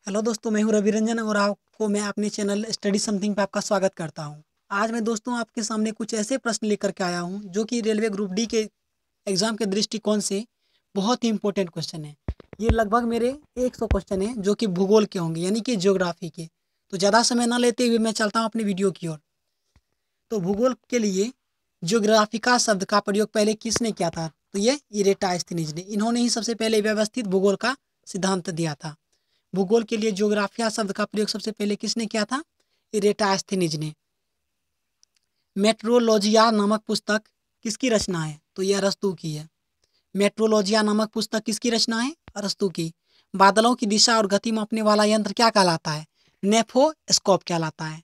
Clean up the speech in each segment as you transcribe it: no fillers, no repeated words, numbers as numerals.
Hello दोस्तों, मैं हूं रवि रंजन और आपको मैं अपने चैनल स्टडी समथिंग पे आपका स्वागत करता हूं। आज मैं दोस्तों आपके सामने कुछ ऐसे प्रश्न लेकर के आया हूं जो कि रेलवे ग्रुप डी के एग्ज़ाम के दृष्टिकोण से बहुत ही इंपॉर्टेंट क्वेश्चन है। ये लगभग मेरे 100 क्वेश्चन हैं जो कि भूगोल के होंगे, यानी कि ज्योग्राफी के। तो ज़्यादा समय ना लेते हुए मैं चलता हूँ अपनी वीडियो की ओर। तो भूगोल के लिए ज्योग्राफिका शब्द का प्रयोग पहले किसने किया था? तो ये इरेटास्थनीज ने। इन्होंने ही सबसे पहले व्यवस्थित भूगोल का सिद्धांत दिया था। भूगोल के लिए ज्योग्राफिया शब्द का प्रयोग सबसे पहले किसने किया था? इरेटास्थनीज ने। मेट्रोलॉजिया नामक पुस्तक किसकी रचना है? तो यह अरस्तू की है। मेट्रोलॉजिया नामक पुस्तक किसकी रचना है? अरस्तू की। बादलों की दिशा और गति मापने वाला यंत्र क्या कहलाता है? नेफोस्कोप कहलाता है।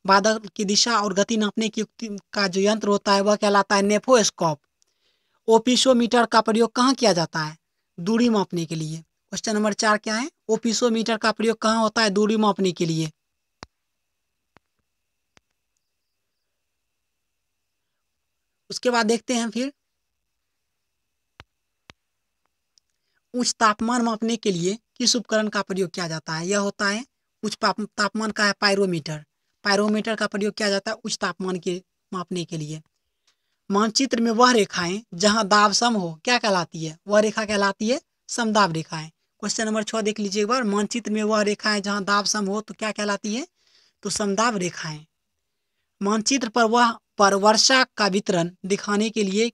बादल की दिशा और गति नापने की का जो यंत्र होता है वह कहलाता है नेफोस्कोप। ओपिसोमीटर का प्रयोग कहाँ किया जाता है? दूरी मापने के लिए। क्वेश्चन नंबर 4 क्या है? ओपिसोमीटर का प्रयोग कहाँ होता है? दूरी मापने के लिए। उसके बाद देखते हैं फिर उच्च तापमान मापने के लिए किस उपकरण का प्रयोग किया जाता है? यह होता है उच्च तापमान का है पायरोमीटर। पायरोमीटर का प्रयोग किया जाता है उच्च तापमान के मापने के लिए। मानचित्र में वह रेखाएं जहां दाब सम हो क्या कहलाती है? वह रेखा कहलाती है समदाब रेखाएं। क्वेश्चन नंबर 6 देख लीजिए एक बार। मानचित्र में वह रेखाएं जहां दाब सम हो तो क्या कहलाती है? तो समदाब रेखाएं। मानचित्र पर वर्षा का वितरण दिखाने के लिए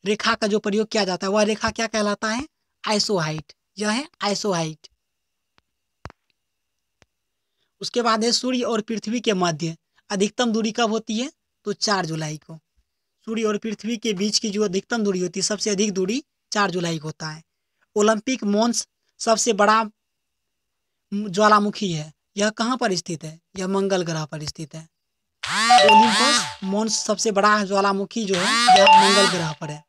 रेखा का जो प्रयोग किया जाता है वह रेखा क्या कहलाता है? आइसोहाइट। यह है आइसोहाइट। उसके बाद है सूर्य और पृथ्वी के मध्य अधिकतम दूरी कब होती है? तो 4 जुलाई को। सूर्य और पृथ्वी के बीच की जो अधिकतम दूरी होती है, सबसे अधिक दूरी 4 जुलाई को होता है। ओलंपिक मॉन्स सबसे बड़ा ज्वालामुखी है। यह कहाँ पर स्थित है? यह मंगल ग्रह पर स्थित है। ओलिम्पस मॉन्स सबसे बड़ा ज्वालामुखी जो है यह मंगल ग्रह पर है।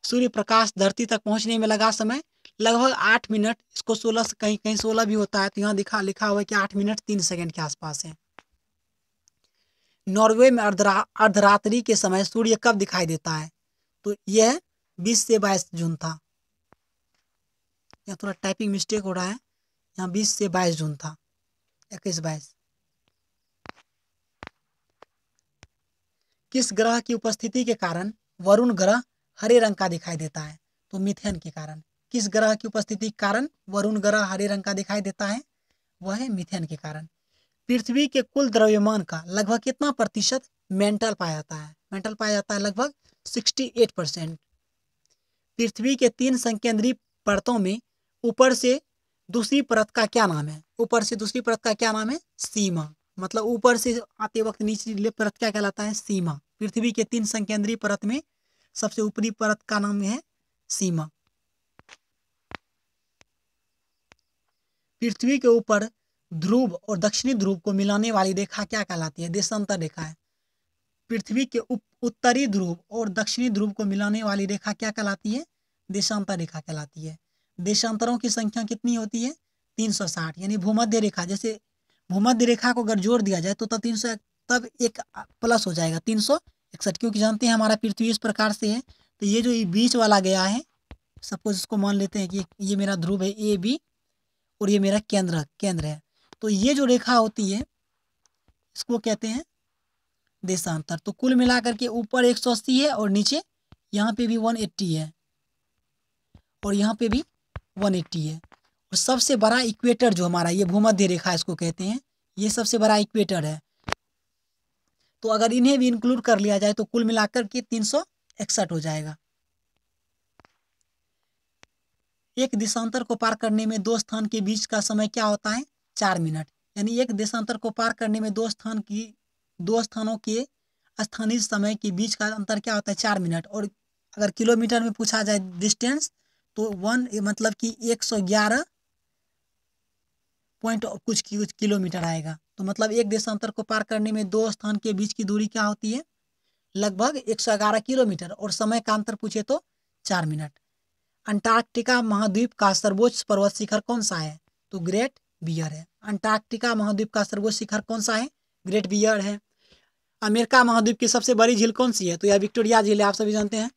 सूर्य प्रकाश धरती तक पहुंचने में लगा समय लगभग 8 मिनट। इसको 16 से कहीं कहीं 16 भी होता है, तो यहाँ लिखा हुआ है कि 8 मिनट 3 सेकंड के आसपास है। नॉर्वे में अर्धरात्रि के समय सूर्य कब दिखाई देता है? तो यह 20 से 22 जून था। यहाँ थोड़ा टाइपिंग मिस्टेक हो रहा है, यहाँ 20 से 22 जून था, 21-22। किस ग्रह की उपस्थिति के कारण वरुण ग्रह हरे रंग का दिखाई देता है? तो मीथेन के कारण। किस ग्रह की उपस्थिति के कारण वरुण ग्रह हरे रंग का दिखाई देता है? वह है मीथेन के कारण। पृथ्वी के कुल द्रव्यमान का लगभग कितना प्रतिशत मेंटल पाया जाता है? मेंटल पाया जाता है लगभग 68%। पृथ्वी के 3 संकेंद्रीय परतों में ऊपर से दूसरी परत का क्या नाम है? ऊपर से दूसरी परत का क्या नाम है? सीमा। मतलब ऊपर से आते वक्त निचली परत क्या कहलाता है? सीमा। पृथ्वी के 3 संकेंद्रीय परत में सबसे ऊपरी परत का नाम है सीमा। पृथ्वी के ऊपर ध्रुव और दक्षिणी ध्रुव को मिलाने वाली रेखा क्या कहलाती है? देशांतर रेखा है। पृथ्वी के उत्तरी ध्रुव और दक्षिणी ध्रुव को मिलाने वाली रेखा क्या कहलाती है? देशांतर रेखा कहलाती है। देशांतरों की संख्या कितनी होती है? 360। यानी भूमध्य रेखा, जैसे भूमध्य रेखा को अगर जोड़ दिया जाए तो 300, तब एक प्लस हो जाएगा 361। क्योंकि जानते हैं हमारा पृथ्वी इस प्रकार से है, तो ये जो बीच वाला गया है, सपोज इसको मान लेते हैं कि ये मेरा ध्रुव है ए बी और ये मेरा केंद्र है, तो ये जो रेखा होती है इसको कहते हैं देशांतर। तो कुल मिलाकर के ऊपर 180 है और नीचे यहाँ पे भी 180 है और यहाँ पे भी 180 है। और सबसे बड़ा इक्वेटर जो हमारा ये भूमध्य रेखा इसको कहते हैं, ये सबसे बड़ा इक्वेटर है। तो अगर इन्हें भी इंक्लूड कर लिया जाए तो कुल मिलाकर के 361 हो जाएगा। एक देशांतर को पार करने में 2 स्थान के बीच का समय क्या होता है? 4 मिनट। यानी एक देशांतर को पार करने में 2 स्थानों के स्थानीय समय के बीच का अंतर क्या होता है? 4 मिनट। और अगर किलोमीटर में पूछा जाए डिस्टेंस तो 1 मतलब कि 111 पॉइंट कुछ किलोमीटर आएगा। तो मतलब एक देशांतर को पार करने में 2 स्थान के बीच की दूरी क्या होती है? लगभग 111 किलोमीटर। और समय का अंतर पूछे तो 4 मिनट। अंटार्कटिका महाद्वीप का सर्वोच्च पर्वत शिखर कौन सा है? तो ग्रेट बियर है। अंटार्कटिका महाद्वीप का सर्वोच्च शिखर कौन सा है? ग्रेट बियर है। अमेरिका महाद्वीप की सबसे बड़ी झील कौन सी है? तो यह विक्टोरिया झील है, आप सभी जानते हैं।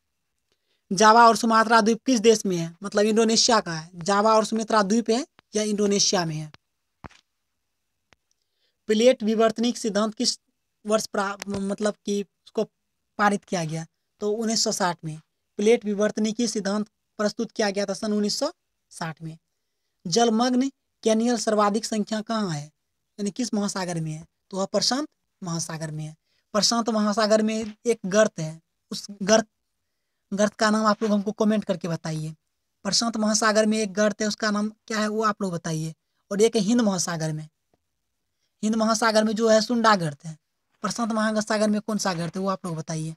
जावा और सुमात्रा द्वीप किस देश में है? मतलब इंडोनेशिया का है। जावा और सुमात्रा द्वीप है या इंडोनेशिया में है। प्लेट विवर्तनिक सिद्धांत किस वर्ष मतलब कि उसको पारित किया गया? तो 1960 में प्लेट विवर्तनिकी सिद्धांत प्रस्तुत किया गया था सन 1960 में। जलमग्न कैनियल सर्वाधिक संख्या कहाँ है, यानी किस महासागर में है? तो वह प्रशांत महासागर में है। प्रशांत महासागर में एक गर्त है, उस गर्त का नाम आप लोग हमको कमेंट करके बताइए। प्रशांत महासागर में एक गर्त है, उसका नाम क्या है वो आप लोग बताइए। और एक है हिंद महासागर में, हिंद महासागर में जो है सुंडा गर्त है। प्रशांत महासागर में कौन सा गर्त है वो आप लोग बताइए।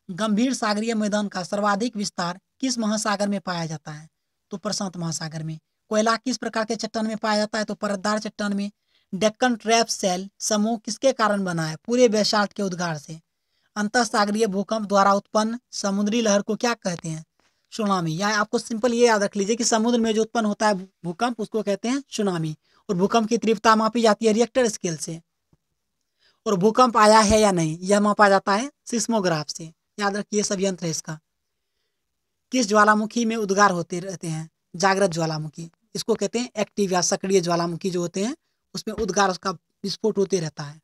गंभीर सागरीय मैदान का सर्वाधिक विस्तार किस महासागर में पाया जाता है? तो प्रशांत महासागर में। कोयला किस प्रकार के चट्टान में पाया जाता है? तो परतदार चट्टान में। डेक्कन ट्रैप सेल समूह किसके कारण बना है? पूरे बेसाल्ट के उद्गार से। अंतः सागरीय भूकंप द्वारा उत्पन्न समुद्री लहर को क्या कहते हैं? सुनामी। या आपको सिंपल ये याद रख लीजिए कि समुद्र में जो उत्पन्न होता है भूकंप उसको कहते हैं सुनामी। और भूकंप की तीव्रता मापी जाती है रिएक्टर स्केल से। और भूकंप आया है या नहीं यह मापा जाता है सिस्मोग्राफ से। याद रखिए सब यंत्र है इसका। किस ज्वालामुखी में उद्गार होते रहते हैं? जागृत ज्वालामुखी, इसको कहते हैं एक्टिव या सक्रिय ज्वालामुखी जो होते हैं उसमें उद्गार उसका विस्फोट होते रहता है।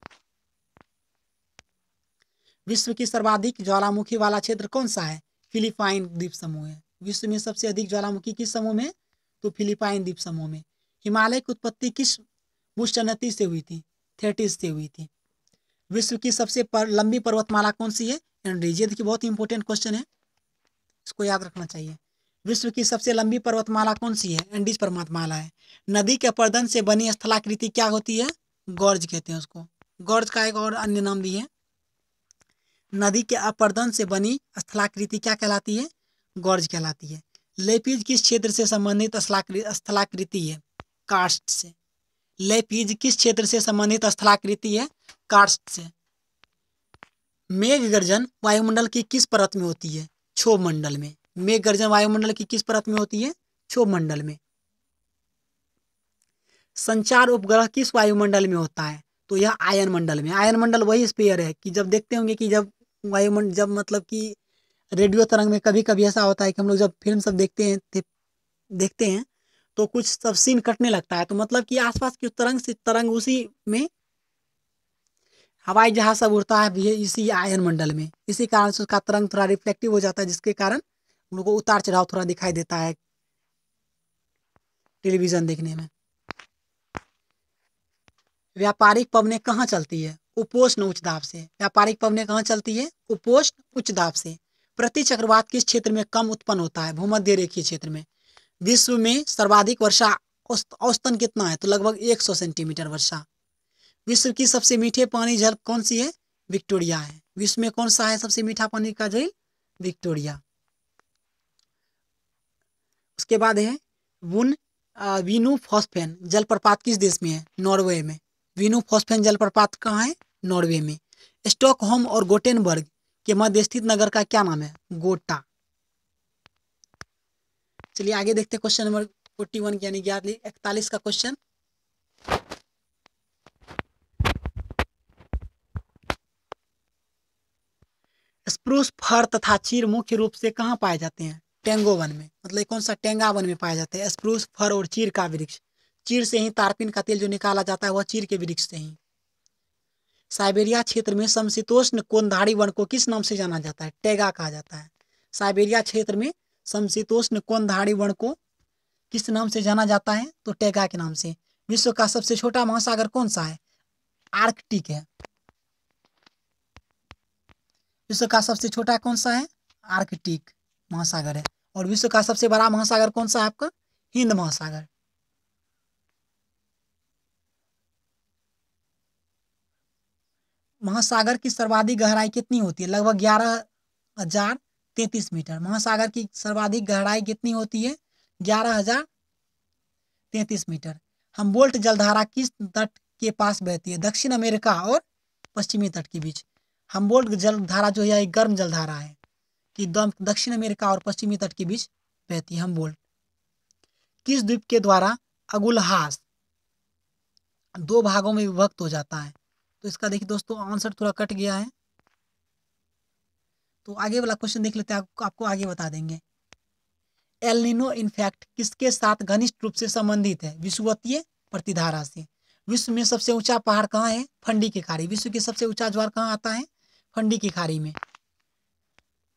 विश्व की सर्वाधिक ज्वालामुखी वाला क्षेत्र कौन सा है? फिलीपाइन द्वीप समूह है। विश्व में सबसे अधिक ज्वालामुखी किस समूह में? तो फिलीपाइन द्वीप समूह में। हिमालय की उत्पत्ति किस भूस्खलनती से हुई थी? थेटिस से हुई थी। विश्व की सबसे लंबी पर्वतमाला कौन सी है? एंडीज। ये देखिए बहुत इंपॉर्टेंट क्वेश्चन है, इसको याद रखना चाहिए। विश्व की सबसे लंबी पर्वतमाला कौन सी है? एंडीज पर्वतमाला है। नदी के अपर्दन से बनी स्थलाकृति क्या होती है? गॉर्ज कहते हैं उसको। गॉर्ज का एक और अन्य नाम भी है। नदी के अपर्दन से बनी स्थलाकृति क्या कहलाती है? गॉर्ज कहलाती है। लेपिज किस क्षेत्र से संबंधित स्थलाकृति है? कार्स्ट से। लेपिज किस क्षेत्र से संबंधित स्थलाकृति है? कार्स्ट से। मेघ गर्जन वायुमंडल की किस परत में होती है? क्षोभ मंडल में। मेघ गर्जन वायुमंडल की किस परत में होती है? क्षोभ मंडल में। संचार उपग्रह किस वायुमंडल में होता है? तो यह आयन मंडल में। आयन मंडल वही स्फीयर है कि जब देखते होंगे कि जब वायुमंडल जब मतलब कि रेडियो तरंग में कभी कभी ऐसा होता है कि हम लोग जब फिल्म सब देखते हैं तो कुछ सब सीन कटने लगता है, तो मतलब कि आसपास की तरंग से तरंग उसी में हवाई जहाज सब उड़ता है भी इसी आयन मंडल में। इसी कारण से उसका तरंग थोड़ा रिफ्लेक्टिव हो जाता है, जिसके कारण हम लोग को उतार चढ़ाव थोड़ा दिखाई देता है टेलीविजन देखने में। व्यापारिक पवनें कहाँ चलती है? उपोष्ण उच्च दाब से। व्यापारिक पवनें कहाँ चलती है? उपोष्ण उच्च दाब से। प्रति चक्रवात किस क्षेत्र में कम उत्पन्न होता है? भूमध्य रेखीय क्षेत्र में। विश्व में सर्वाधिक वर्षा औसतन कितना है? तो लगभग 100 सेंटीमीटर वर्षा। विश्व की सबसे मीठे पानी जल कौन सी है? विक्टोरिया है। विश्व में कौन सा है सबसे मीठा पानी का जल? विक्टोरिया। उसके बाद है वीनू फॉस्फेन जलप्रपात किस देश में है? नॉर्वे में। वीनू फॉस्फेन जलप्रपात कहाँ है? नॉर्वे में। स्टॉकहोम और गोटेनबर्ग के मध्य स्थित नगर का क्या नाम है? गोटा। चलिए आगे देखते हैं क्वेश्चन नंबर 41 यानी 41 का क्वेश्चन। स्प्रूस फर तथा चीर मुख्य रूप से कहाँ पाए जाते हैं? टेंगो वन में। मतलब कौन सा? टेंगा वन में पाए जाते हैं स्प्रूस फर और चीर का वृक्ष। चीर से ही तारपीन का तेल जो निकाला जाता है वह चीर के वृक्ष से ही। साइबेरिया क्षेत्र में समशीतोष्ण कोनधारी वन को किस नाम से जाना जाता है? टैगा कहा जाता है। साइबेरिया क्षेत्र में समशीतोष्ण कोनधारी वन को किस नाम से जाना जाता है? तो टैगा के नाम से। विश्व का सबसे छोटा महासागर कौन सा है? आर्कटिक है। विश्व का सबसे छोटा कौन सा है? आर्कटिक महासागर है। और विश्व का सबसे बड़ा महासागर कौन सा है आपका? हिंद महासागर। महासागर की सर्वाधिक गहराई कितनी होती है? लगभग 11,033 मीटर। महासागर की सर्वाधिक गहराई कितनी होती है? 11,033 मीटर। हम्बोल्ट जलधारा किस तट के पास बहती है? दक्षिण अमेरिका और पश्चिमी तट के बीच। हम्बोल्ट जलधारा जो है एक गर्म जलधारा है कि दक्षिण अमेरिका और पश्चिमी तट के बीच बहती है हम्बोल्ट। किस द्वीप के द्वारा अगुलहास 2 भागों में विभक्त हो जाता है? तो इसका देखिए दोस्तों आंसर थोड़ा कट गया है, तो आगे वाला क्वेश्चन देख लेते हैं, आपको आगे बता देंगे। एल नीनो इनफैक्ट किसके साथ घनिष्ठ रूप से संबंधित है? विषुवतीय प्रतिधारा से। विश्व में सबसे ऊंचा पहाड़ कहाँ है? फंडी की खाड़ी। विश्व की सबसे ऊंचा ज्वार कहाँ आता है? फंडी की खाड़ी में।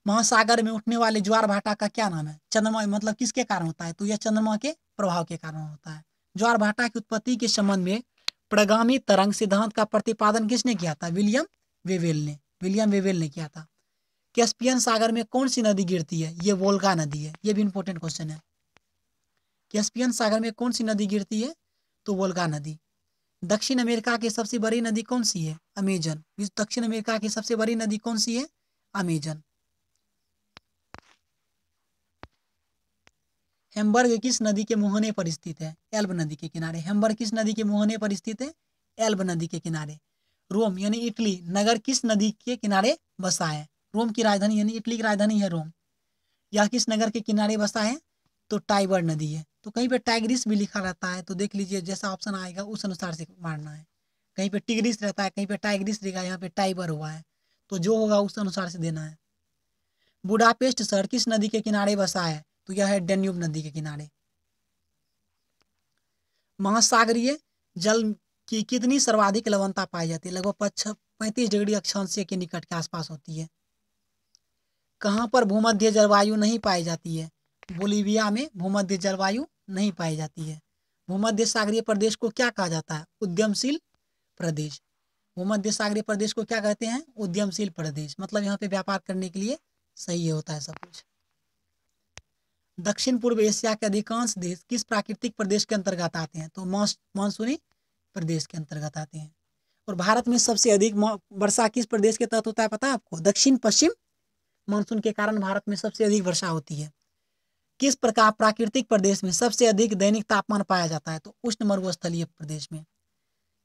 महासागर में उठने वाले ज्वार भाटा का क्या नाम है? चंद्रमा, मतलब किसके कारण होता है? तो यह चंद्रमा के प्रभाव के कारण होता है। ज्वार भाटा की उत्पत्ति के संबंध में प्रगामी तरंग सिद्धांत का प्रतिपादन किसने किया था? विलियम वेवेल ने किया था। कैस्पियन सागर में कौन सी नदी गिरती है? ये वोल्गा नदी है। ये भी इंपॉर्टेंट क्वेश्चन है। कैस्पियन सागर में कौन सी नदी गिरती है? तो वोल्गा नदी। दक्षिण अमेरिका की सबसे बड़ी नदी कौन सी है? अमेजन। दक्षिण अमेरिका की सबसे बड़ी नदी कौन सी है? अमेजन। हैम्बर्ग किस नदी के मुहाने पर स्थित है? एल्ब नदी के किनारे। हैम्बर्ग किस नदी के मुहाने पर स्थित है? एल्ब नदी के किनारे। रोम यानी इटली नगर किस नदी के किनारे बसा है? रोम की राजधानी यानी इटली की राजधानी है रोम। यह किस नगर के किनारे बसा है? तो टाइबर नदी है। तो कहीं पे टाइग्रिस भी लिखा रहता है, तो देख लीजिए जैसा ऑप्शन आएगा उस अनुसार से मारना है। कहीं पे टिग्रिस रहता है, कहीं पे टाइग्रिस रहेगा, यहाँ पे टाइबर हुआ है, तो जो होगा उस अनुसार से देना है। बुडापेस्ट शहर किस नदी के किनारे बसा है? तो यह है डेन्यूब नदी के किनारे। महासागरीय जल की कितनी सर्वाधिक लवणता पाई जाती है? लगभग 35 डिग्री अक्षांश के निकट के आसपास होती है। कहाँ पर भूमध्य जलवायु नहीं पाई जाती है? बोलीविया में भूमध्य जलवायु नहीं पाई जाती है। भूमध्य सागरीय प्रदेश को क्या कहा जाता है? उद्यमशील प्रदेश। भूमध्य सागरीय प्रदेश को क्या कहते हैं? उद्यमशील प्रदेश। मतलब यहाँ पे व्यापार करने के लिए सही होता है सब कुछ। दक्षिण पूर्व एशिया के अधिकांश देश किस प्राकृतिक प्रदेश के अंतर्गत आते हैं? तो मानसूनी प्रदेश के अंतर्गत आते हैं। और भारत में सबसे अधिक वर्षा किस प्रदेश के तहत होता है पता है आपको? दक्षिण पश्चिम मानसून के कारण भारत में सबसे अधिक वर्षा होती है। किस प्रकार प्राकृतिक प्रदेश में सबसे अधिक दैनिक तापमान पाया जाता है? तो उष्ण मरुस्थलीय प्रदेश में।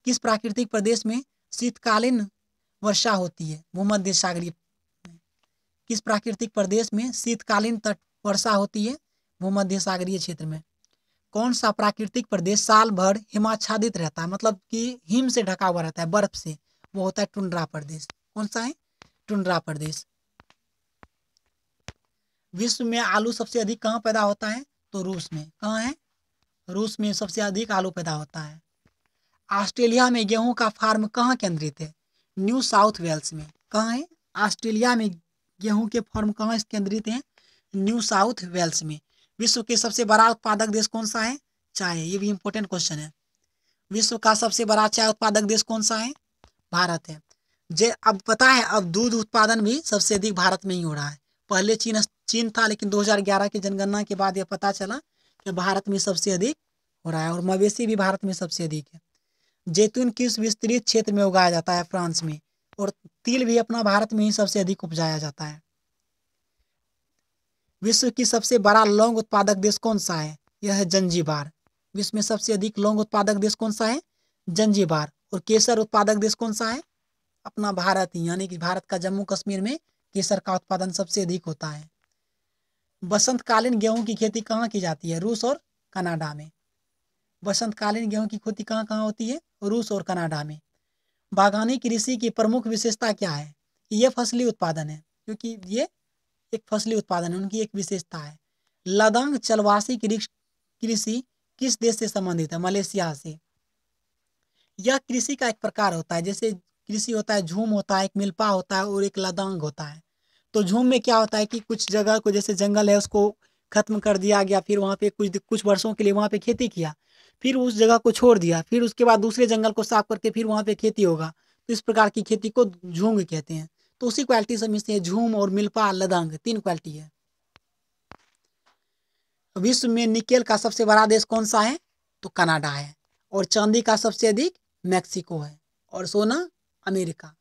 किस प्राकृतिक प्रदेश में शीतकालीन वर्षा होती है? भूमध्य सागरीय। किस प्राकृतिक प्रदेश में शीतकालीन तट वर्षा होती है? भूमध्य सागरीय क्षेत्र में। कौन सा प्राकृतिक प्रदेश साल भर हिमाच्छादित रहता है, मतलब कि हिम से ढका हुआ रहता है, बर्फ से? वो होता है टुंड्रा प्रदेश। कौन सा है? टुंड्रा प्रदेश। विश्व में आलू सबसे अधिक कहाँ पैदा होता है? तो रूस में। कहाँ है? रूस में सबसे अधिक आलू पैदा होता है। ऑस्ट्रेलिया में गेहूं का फार्म कहाँ केंद्रित है? न्यू साउथ वेल्स में। कहाँ है? ऑस्ट्रेलिया में गेहूं के फार्म कहाँ केंद्रित है? न्यू साउथ वेल्स में। विश्व के सबसे बड़ा उत्पादक देश कौन सा है? चाय। ये भी इंपॉर्टेंट क्वेश्चन है। विश्व का सबसे बड़ा चाय उत्पादक देश कौन सा है? भारत है। अब पता है, अब दूध उत्पादन भी सबसे अधिक भारत में ही हो रहा है। पहले चीन था, लेकिन 2011 की जनगणना के बाद यह पता चला कि भारत में सबसे अधिक हो रहा है। और मवेशी भी भारत में सबसे अधिक है। जैतून किस विस्तृत क्षेत्र में उगाया जाता है? फ्रांस में। और तिल भी अपना भारत में ही सबसे अधिक उपजाया जाता है। विश्व की सबसे बड़ा लौंग उत्पादक देश कौन सा है? यह है जंजीबार। विश्व में सबसे अधिक लौंग उत्पादक देश कौन सा है? जंजीबार। और केसर उत्पादक देश कौन सा है? अपना भारत ही, यानी कि भारत का जम्मू कश्मीर में केसर का उत्पादन सबसे अधिक होता है। बसंतकालीन गेहूं की खेती कहाँ की जाती है? रूस और कनाडा में। बसंतकालीन गेहूं की खेती कहाँ कहाँ होती है? रूस और कनाडा में। बागानी कृषि की प्रमुख विशेषता क्या है? ये फसली उत्पादन है, क्योंकि ये एक फसली उत्पादन है, उनकी एक विशेषता है। लदंग चलवासी कृषि किस देश से संबंधित है? मलेशिया से। यह कृषि का एक प्रकार होता है। जैसे कृषि होता है, झूम होता है, एक मिल्पा होता है और एक लदांग होता है। तो झूम में क्या होता है कि कुछ जगह को, जैसे जंगल है, उसको खत्म कर दिया गया, फिर वहाँ पे कुछ वर्षों के लिए वहाँ पे खेती किया, फिर उस जगह को छोड़ दिया, फिर उसके बाद दूसरे जंगल को साफ करके फिर वहाँ पे खेती होगा। तो इस प्रकार की खेती को झूम कहते हैं। तो उसी क्वालिटी से मिलती है झूम और मिल्पा लदांग, 3 क्वालिटी है। विश्व में निकेल का सबसे बड़ा देश कौन सा है? तो कनाडा है। और चांदी का सबसे अधिक मैक्सिको है। और सोना अमेरिका।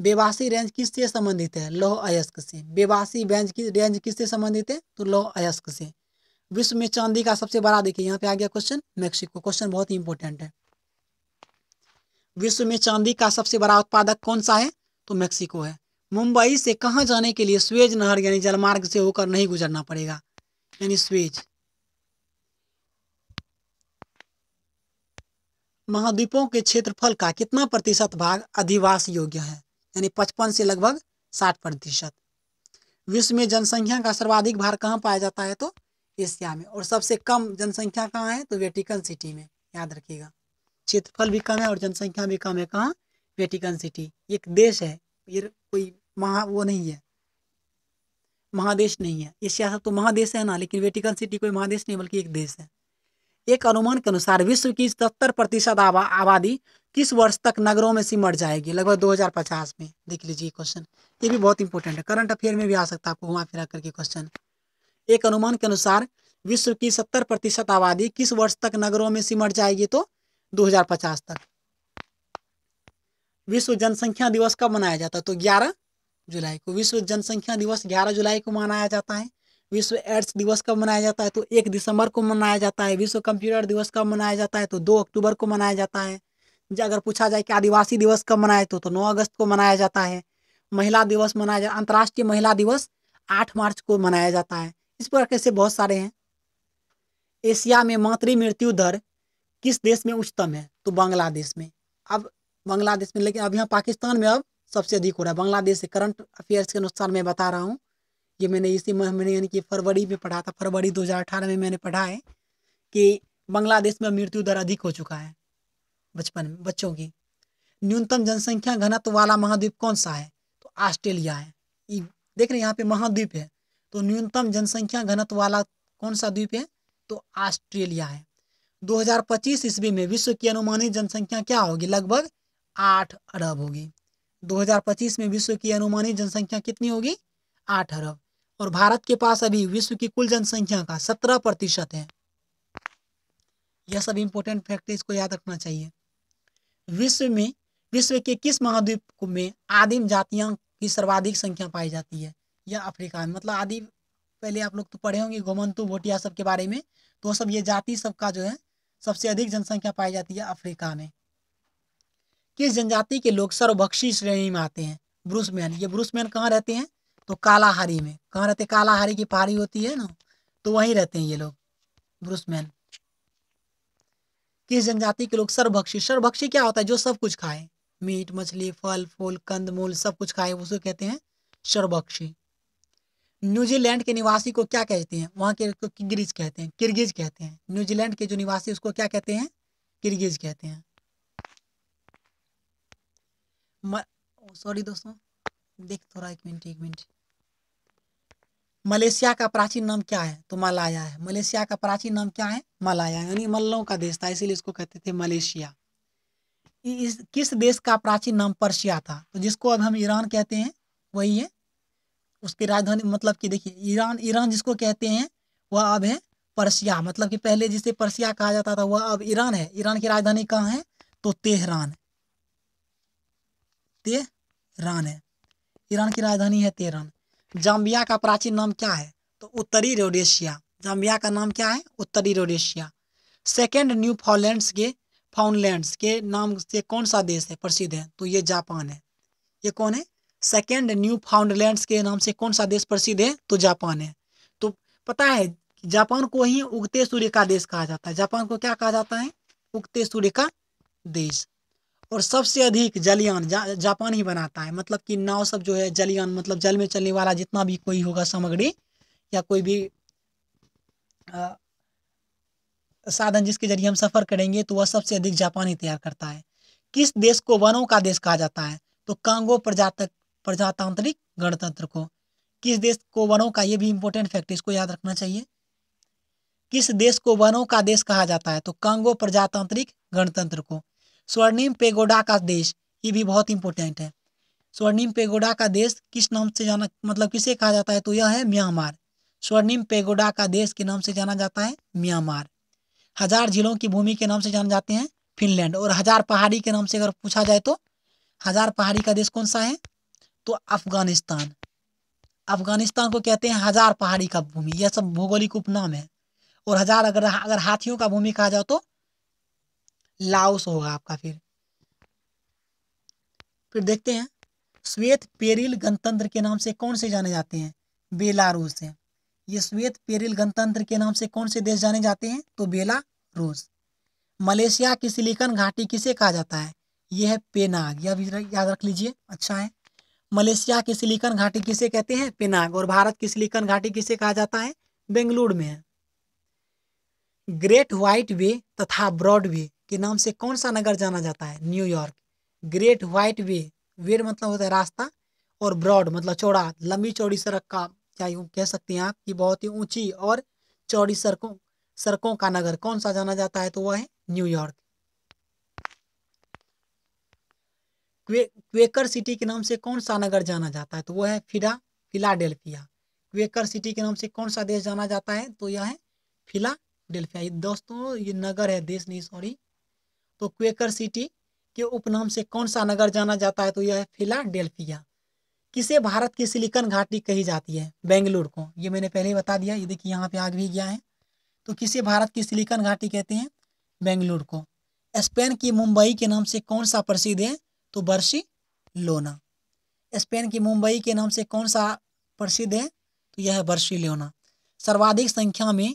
बेवासी रेंज किससे संबंधित है? लौह अयस्क से। बेवासी रेंज किससे संबंधित है? तो लौह अयस्क से। विश्व में चांदी का सबसे बड़ा, देखिए यहाँ पे आ गया क्वेश्चन, मैक्सिको। क्वेश्चन बहुत ही इंपॉर्टेंट है। विश्व में चांदी का सबसे बड़ा उत्पादक कौन सा है? तो मैक्सिको है। मुंबई से कहाँ जाने के लिए स्वेज नहर यानी जलमार्ग से होकर नहीं गुजरना पड़ेगा? यानी स्वेज। महाद्वीपों के क्षेत्रफल का कितना प्रतिशत भाग अधिवास योग्य है? यानी 55 से लगभग 60%। विश्व में जनसंख्या का सर्वाधिक भार कहाँ पाया जाता है? तो एशिया में। और सबसे कम जनसंख्या कहाँ है? तो वेटिकन सिटी में, याद रखिएगा। क्षेत्रफल भी कम है और जनसंख्या भी कम है। कहाँ? Vatican city. एक देश है, ये कोई वो नहीं है, महादेश नहीं है। एशिया सब तो महादेश है ना, लेकिन वेटिकन सिटी कोई महादेश नहीं बल्कि एक देश है। एक अनुमान के अनुसार विश्व की 70% आबादी किस वर्ष तक नगरों में सिमट जाएगी? लगभग 2050 में। देख लीजिए क्वेश्चन, ये भी बहुत इंपॉर्टेंट है, करंट अफेयर में भी आ सकता है आपको घुमा फिरा करके क्वेश्चन। एक अनुमान के अनुसार विश्व की 70% आबादी किस वर्ष तक नगरों में सिमट जाएगी? तो 2050 तक। विश्व जनसंख्या दिवस कब मनाया जाता है? तो 11 जुलाई को। विश्व जनसंख्या दिवस 11 जुलाई को मनाया जाता है। विश्व एड्स दिवस कब मनाया जाता है? तो 1 दिसंबर को मनाया जाता है। विश्व कंप्यूटर दिवस कब मनाया जाता है? तो 2 अक्टूबर को मनाया जाता है। अगर पूछा जाए कि आदिवासी दिवस कब मनाए तो 9 अगस्त को मनाया जाता है। महिला दिवस मनाया जाता, अंतर्राष्ट्रीय महिला दिवस 8 मार्च को मनाया जाता है। इस प्रकार से बहुत सारे हैं। एशिया में मातृ मृत्यु दर किस देश में उच्चतम है? तो बांग्लादेश में। अब बांग्लादेश में, लेकिन अब यहाँ पाकिस्तान में अब सबसे अधिक हो रहा है। बांग्लादेश से करंट अफेयर्स के अनुसार मैं बता रहा हूँ। ये मैंने इसी महीने यानी कि फरवरी में पढ़ा था। फरवरी 2018 में मैंने पढ़ा है कि बांग्लादेश में मृत्यु दर अधिक हो चुका है बच्चों की। न्यूनतम जनसंख्या घनत्व वाला महाद्वीप कौन सा है? तो ऑस्ट्रेलिया है। देख रहे हैं यहाँ पे महाद्वीप है, तो न्यूनतम जनसंख्या घनत्व वाला कौन सा द्वीप है? तो ऑस्ट्रेलिया है। 2025 ईस्वी में विश्व की अनुमानित जनसंख्या क्या होगी? लगभग 8 अरब होगी। 2025 में विश्व की अनुमानित जनसंख्या कितनी होगी? 8 अरब। और भारत के पास अभी विश्व की कुल जनसंख्या का 17% है। यह सब इंपॉर्टेंट फैक्ट है, इसको याद रखना चाहिए। विश्व के किस महाद्वीप में आदिम जातियों की सर्वाधिक संख्या पाई जाती है? यह अफ्रीका में। मतलब आदि, पहले आप लोग तो पढ़े होंगे घुमंतू भोटिया सब के बारे में, तो सब ये जाति सबका जो है सबसे अधिक जनसंख्या पाई जाती है अफ्रीका में। किस जनजाति के लोग सर्वभक्षी श्रेणी में आते हैं? ब्रुशमैन। ये ब्रुशमैन कहाँ रहते हैं? तो कालाहारी में। कहाँ रहते? कालाहारी की पहाड़ी होती है ना, तो वहीं रहते हैं ये लोग, ब्रुशमैन। किस जनजाति के लोग सर्वभक्षी? सर्वभक्षी क्या होता है? जो सब कुछ खाए, मीट मछली फल फूल कंद मूल सब कुछ खाए, उसको कहते हैं सर्वभक्षी। न्यूजीलैंड के निवासी को क्या कहते हैं? वहाँ के किर्गिज कहते हैं, किर्गिज कहते हैं। न्यूजीलैंड के जो निवासी उसको क्या कहते हैं? किर्गिज कहते हैं। सॉरी दोस्तों, देख थोड़ा, एक मिनट। मलेशिया का प्राचीन नाम क्या है? तो मलाया है। मलेशिया का प्राचीन नाम क्या है? मलाया, यानी मल्लों का देश था, इसीलिए इसको कहते थे मलेशिया। किस देश का प्राचीन नाम पर्शिया था? तो जिसको अब हम ईरान कहते हैं वही है। उसकी राजधानी, मतलब कि देखिए, ईरान जिसको कहते हैं वह अब है पर्शिया। मतलब कि पहले जिसे पर्शिया कहा जाता था वह अब ईरान है। ईरान की राजधानी कहाँ है? तो तेहरान है। ईरान की राजधानी है तेहरान। जाम्बिया का प्राचीन नाम क्या है? तो उत्तरी रोडेशिया। जाम्बिया का नाम क्या है? उत्तरी रोडेशिया। सेकेंड न्यू फाउंडलैंड्स के नाम से कौन सा देश है प्रसिद्ध है? तो ये जापान है। ये कौन है? सेकेंड न्यू फाउंडलैंड्स के नाम से कौन सा देश प्रसिद्ध है? तो जापान है। तो पता है जापान को ही उगते सूर्य का देश कहा जाता है। जापान को क्या कहा जाता है? उगते सूर्य का देश। और सबसे अधिक जलयान जापान ही बनाता है। मतलब कि नाव सब जो है जलयान, मतलब जल में चलने वाला जितना भी कोई होगा सामग्री या कोई भी साधन जिसके जरिए हम सफर करेंगे, तो वह सबसे अधिक जापान ही तैयार करता है। किस देश को वनों का देश कहा जाता है? तो कांगो प्रजातांत्रिक गणतंत्र को। किस देश को वनों का, ये भी इंपॉर्टेंट फैक्ट, इसको याद रखना चाहिए। किस देश को वनों का देश कहा जाता है? तो कांगो प्रजातांत्रिक गणतंत्र को। स्वर्णिम पेगोडा का देश, ये भी बहुत इंपॉर्टेंट है। स्वर्णिम पेगोडा का देश किस नाम से जाना, मतलब किसे कहा जाता है? तो यह है म्यांमार। स्वर्णिम पेगोडा का देश के नाम से जाना जाता है म्यांमार। 1000 झीलों की भूमि के नाम से जाने जाते हैं फिनलैंड। और 1000 पहाड़ी के नाम से अगर पूछा जाए तो 1000 पहाड़ी का देश कौन सा है? तो अफगानिस्तान। अफगानिस्तान को कहते हैं 1000 पहाड़ी का भूमि। यह सब भौगोलिक उपनाम है। और 1000 अगर हाथियों का भूमि कहा जाए तो लाओस होगा आपका। फिर देखते हैं श्वेत पेरिल गणतंत्र के नाम से कौन से जाने जाते हैं? बेलारूस है। ये श्वेत पेरिल गणतंत्र के नाम से कौन से देश जाने जाते हैं? तो बेलारूस। मलेशिया की सिलिकन घाटी किसे कहा जाता है? यह है पेनांग। यह भी याद रख लीजिए, अच्छा है। मलेशिया की सिलिकॉन घाटी किसे कहते हैं? पेनांग। और भारत की सिलिकॉन घाटी किसे कहा जाता है? बेंगलुरु में है। ग्रेट व्हाइट वे तथा ब्रॉड वे के नाम से कौन सा नगर जाना जाता है? न्यूयॉर्क। ग्रेट व्हाइट वे, वे मतलब होता है रास्ता, और ब्रॉड मतलब चौड़ा, लंबी चौड़ी सड़क का, क्या यूं कह सकते हैं आप कि बहुत ही ऊंची और चौड़ी सड़कों का नगर कौन सा जाना जाता है? तो वह है न्यूयॉर्क। क्वेकर सिटी के नाम से कौन सा नगर जाना जाता है? तो वह है फिलाडेल्फिया। क्वेकर सिटी के नाम से कौन सा देश जाना जाता है? तो यह है फिलाडेल्फिया। दोस्तों ये नगर है, देश नहीं, सॉरी। तो क्वेकर सिटी के उपनाम से कौन सा नगर जाना जाता है? तो यह है फिलाडेल्फिया। किसे भारत की सिलिकॉन घाटी कही जाती है? बेंगलुरु को। ये मैंने पहले ही बता दिया, ये देखिए यहाँ पे आग भी गया है। तो किसे भारत की सिलिकॉन घाटी कहते हैं? बेंगलुरु को। स्पेन की मुंबई के नाम से कौन सा प्रसिद्ध है? तो बार्सिलोना। स्पेन की मुंबई के नाम से कौन सा प्रसिद्ध है? तो यह है बार्सिलोना। सर्वाधिक संख्या में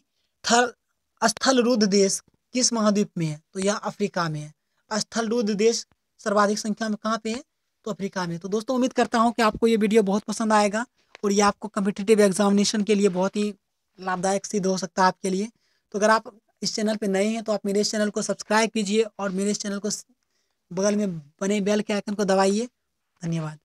स्थलरुद्ध देश किस महाद्वीप में है? तो यह अफ्रीका में है। स्थलरुद्ध देश सर्वाधिक संख्या में कहाँ पे है? तो अफ्रीका में। तो दोस्तों उम्मीद करता हूँ कि आपको ये वीडियो बहुत पसंद आएगा और ये आपको कम्पिटिटिव एग्जामिनेशन के लिए बहुत ही लाभदायक सिद्ध हो सकता है आपके लिए। तो अगर आप इस चैनल पे नए हैं तो आप मेरे इस चैनल को सब्सक्राइब कीजिए और मेरे इस चैनल को बगल में बने बेल के आइकन को दबाइए। धन्यवाद।